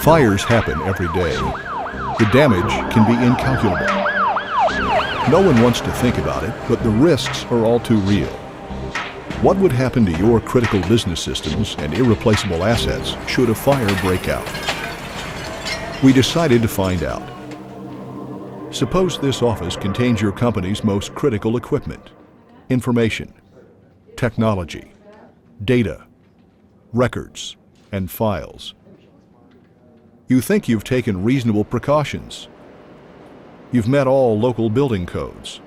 Fires happen every day. The damage can be incalculable. No one wants to think about it, but the risks are all too real. What would happen to your critical business systems and irreplaceable assets should a fire break out? We decided to find out. Suppose this office contains your company's most critical equipment, information, technology, data, records, and files. You think you've taken reasonable precautions. You've met all local building codes.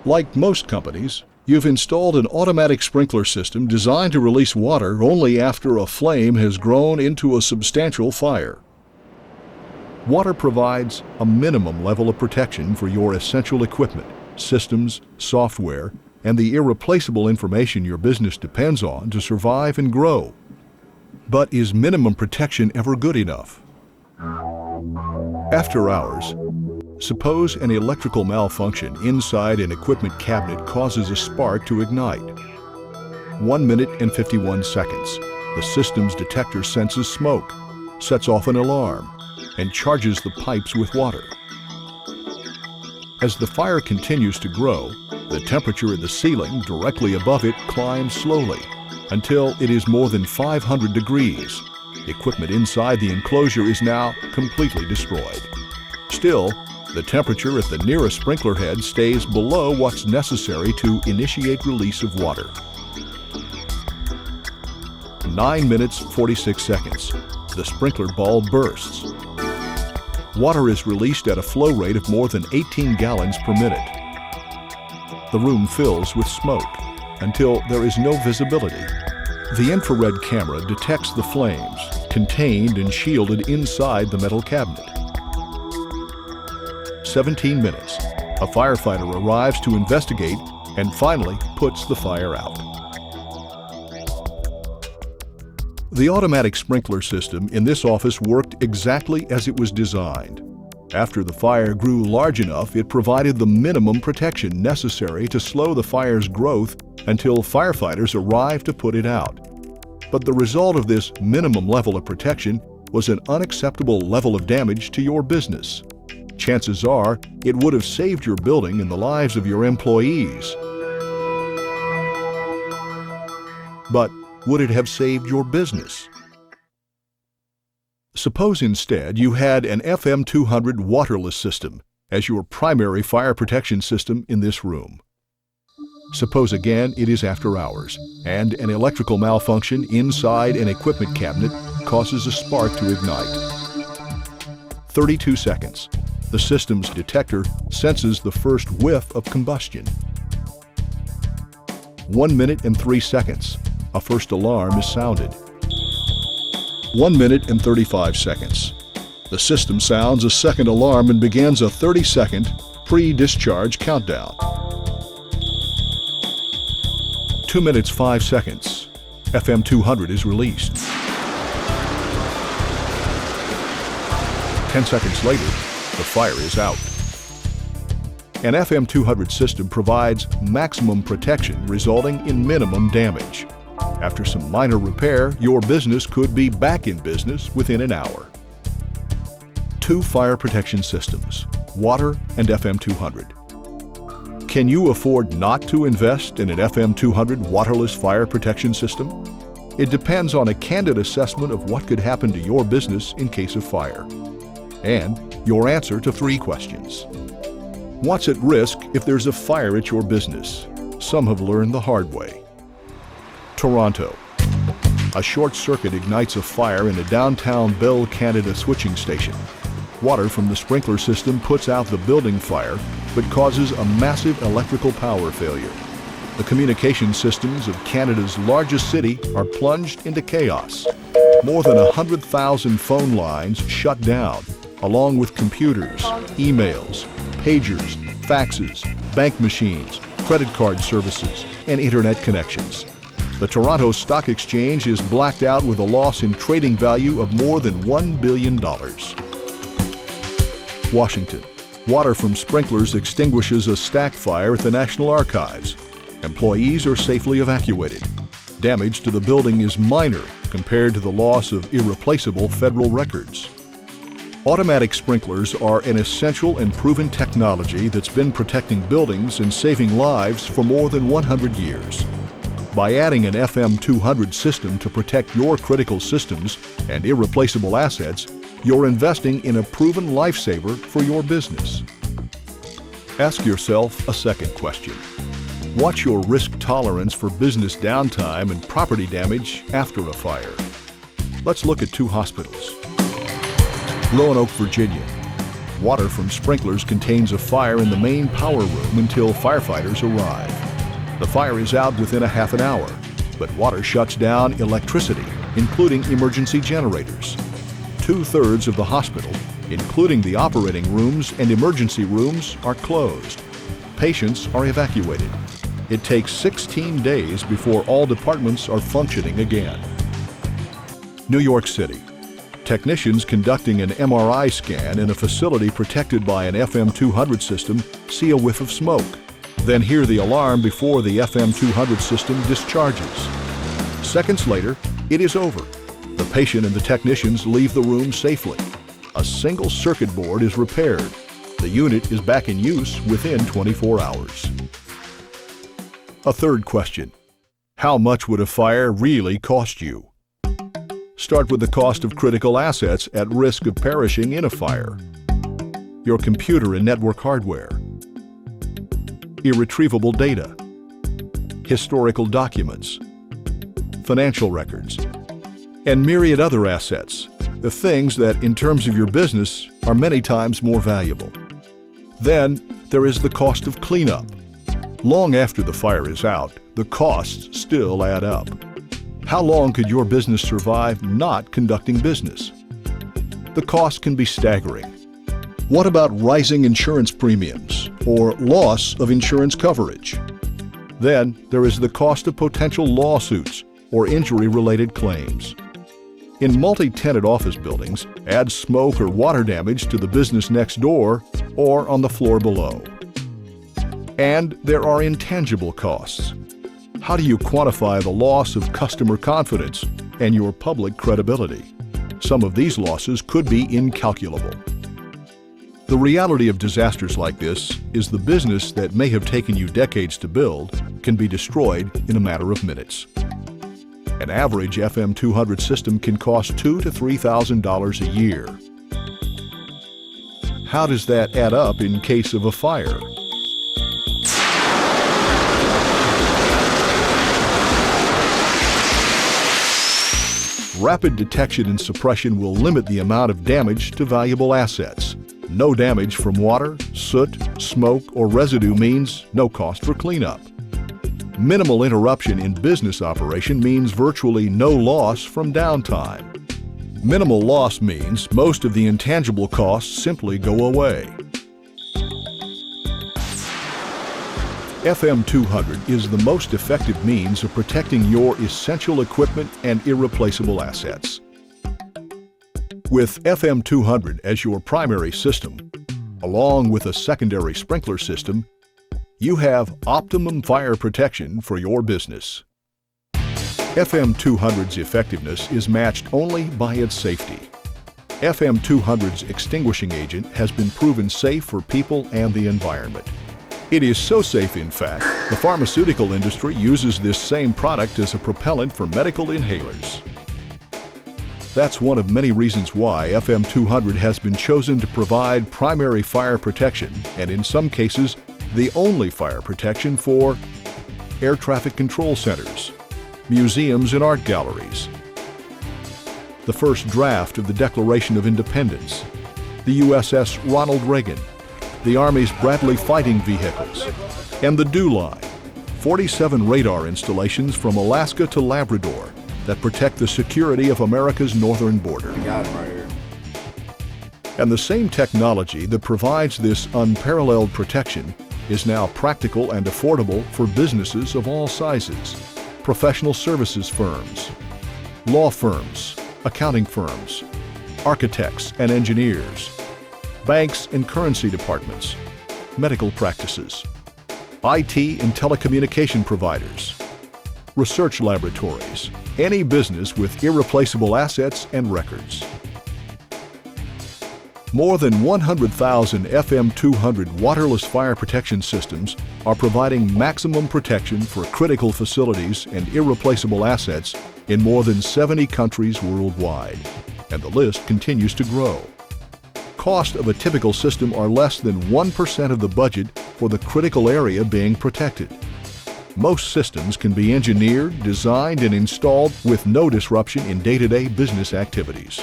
Like most companies, you've installed an automatic sprinkler system designed to release water only after a flame has grown into a substantial fire. Water provides a minimum level of protection for your essential equipment, systems, software, and the irreplaceable information your business depends on to survive and grow. But is minimum protection ever good enough? After hours, suppose an electrical malfunction inside an equipment cabinet causes a spark to ignite. 1 minute and 51 seconds. The system's detector senses smoke, sets off an alarm, and charges the pipes with water. As the fire continues to grow, the temperature in the ceiling directly above it climbs slowly until it is more than 500 degrees. Equipment inside the enclosure is now completely destroyed. Still, the temperature at the nearest sprinkler head stays below what's necessary to initiate release of water. 9 minutes, 46 seconds. The sprinkler bulb bursts. Water is released at a flow rate of more than 18 gallons per minute. The room fills with smoke until there is no visibility. The infrared camera detects the flames, contained and shielded inside the metal cabinet. 17 minutes. A firefighter arrives to investigate and finally puts the fire out. The automatic sprinkler system in this office worked exactly as it was designed. After the fire grew large enough, it provided the minimum protection necessary to slow the fire's growth until firefighters arrived to put it out. But the result of this minimum level of protection was an unacceptable level of damage to your business. Chances are it would have saved your building and the lives of your employees. But would it have saved your business? Suppose instead you had an FM-200 waterless system as your primary fire protection system in this room. Suppose again it is after hours, and an electrical malfunction inside an equipment cabinet causes a spark to ignite. 32 seconds. The system's detector senses the first whiff of combustion. 1 minute and 3 seconds. A first alarm is sounded. 1 minute and 35 seconds. The system sounds a second alarm and begins a 30-second pre-discharge countdown. 2 minutes 5 seconds. FM-200 is released. 10 seconds later, the fire is out. An FM-200 system provides maximum protection, resulting in minimum damage. After some minor repair, your business could be back in business within an hour. 2 fire protection systems, water and FM-200. Can you afford not to invest in an FM-200 waterless fire protection system? It depends on a candid assessment of what could happen to your business in case of fire. And your answer to 3 questions. What's at risk if there's a fire at your business? Some have learned the hard way. Toronto. A short circuit ignites a fire in a downtown Bell Canada switching station. Water from the sprinkler system puts out the building fire, but causes a massive electrical power failure. The communication systems of Canada's largest city are plunged into chaos. More than 100,000 phone lines shut down, along with computers, emails, pagers, faxes, bank machines, credit card services, and internet connections. The Toronto Stock Exchange is blacked out with a loss in trading value of more than $1 billion. Washington. Water from sprinklers extinguishes a stack fire at the National Archives. Employees are safely evacuated. Damage to the building is minor, compared to the loss of irreplaceable federal records. Automatic sprinklers are an essential and proven technology that's been protecting buildings and saving lives for more than 100 years. By adding an FM-200 system to protect your critical systems and irreplaceable assets, you're investing in a proven lifesaver for your business. Ask yourself a second question. What's your risk tolerance for business downtime and property damage after a fire? Let's look at two hospitals. Roanoke, Virginia. Water from sprinklers contains a fire in the main power room until firefighters arrive. The fire is out within a half an hour, but water shuts down electricity, including emergency generators. 2/3 of the hospital, including the operating rooms and emergency rooms, are closed. Patients are evacuated. It takes 16 days before all departments are functioning again. New York City. Technicians conducting an MRI scan in a facility protected by an FM-200 system see a whiff of smoke, then hear the alarm before the FM-200 system discharges. Seconds later, it is over. The patient and the technicians leave the room safely. A single circuit board is repaired. The unit is back in use within 24 hours. A third question. How much would a fire really cost you? Start with the cost of critical assets at risk of perishing in a fire. Your computer and network hardware, irretrievable data, historical documents, financial records, and myriad other assets, the things that, in terms of your business, are many times more valuable. Then, there is the cost of cleanup. Long after the fire is out, the costs still add up. How long could your business survive not conducting business? The cost can be staggering. What about rising insurance premiums or loss of insurance coverage? Then there is the cost of potential lawsuits or injury-related claims. In multi-tenant office buildings, add smoke or water damage to the business next door or on the floor below. And there are intangible costs. How do you quantify the loss of customer confidence and your public credibility? Some of these losses could be incalculable. The reality of disasters like this is the business that may have taken you decades to build can be destroyed in a matter of minutes. An average FM-200 system can cost $2,000 to $3,000 a year. How does that add up in case of a fire? Rapid detection and suppression will limit the amount of damage to valuable assets. No damage from water, soot, smoke, or residue means no cost for cleanup. Minimal interruption in business operation means virtually no loss from downtime. Minimal loss means most of the intangible costs simply go away. FM-200 is the most effective means of protecting your essential equipment and irreplaceable assets. With FM-200 as your primary system, along with a secondary sprinkler system, you have optimum fire protection for your business. FM-200's effectiveness is matched only by its safety. FM-200's extinguishing agent has been proven safe for people and the environment. It is so safe, in fact, the pharmaceutical industry uses this same product as a propellant for medical inhalers. That's one of many reasons why FM-200 has been chosen to provide primary fire protection, and in some cases, the only fire protection for air traffic control centers, museums and art galleries, the first draft of the Declaration of Independence, the USS Ronald Reagan, the Army's Bradley fighting vehicles, and the DEW Line, 47 radar installations from Alaska to Labrador that protect the security of America's northern border. Got him right here. And the same technology that provides this unparalleled protection is now practical and affordable for businesses of all sizes, professional services firms, law firms, accounting firms, architects and engineers, banks and currency departments, medical practices, IT and telecommunication providers, research laboratories, any business with irreplaceable assets and records. More than 100,000 FM-200 waterless fire protection systems are providing maximum protection for critical facilities and irreplaceable assets in more than 70 countries worldwide, and the list continues to grow. Cost of a typical system are less than 1% of the budget for the critical area being protected. Most systems can be engineered, designed, and installed with no disruption in day-to-day business activities.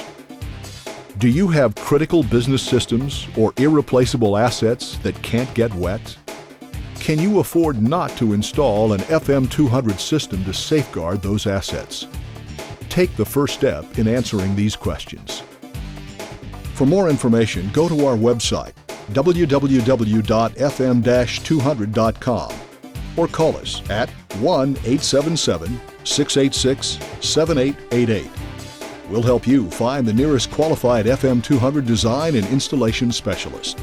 Do you have critical business systems or irreplaceable assets that can't get wet? Can you afford not to install an FM-200 system to safeguard those assets? Take the first step in answering these questions. For more information, go to our website, www.fm-200.com, or call us at 1-877-686-7888. We'll help you find the nearest qualified FM-200 design and installation specialist.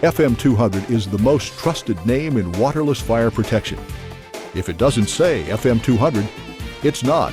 FM-200 is the most trusted name in waterless fire protection. If it doesn't say FM-200, it's not.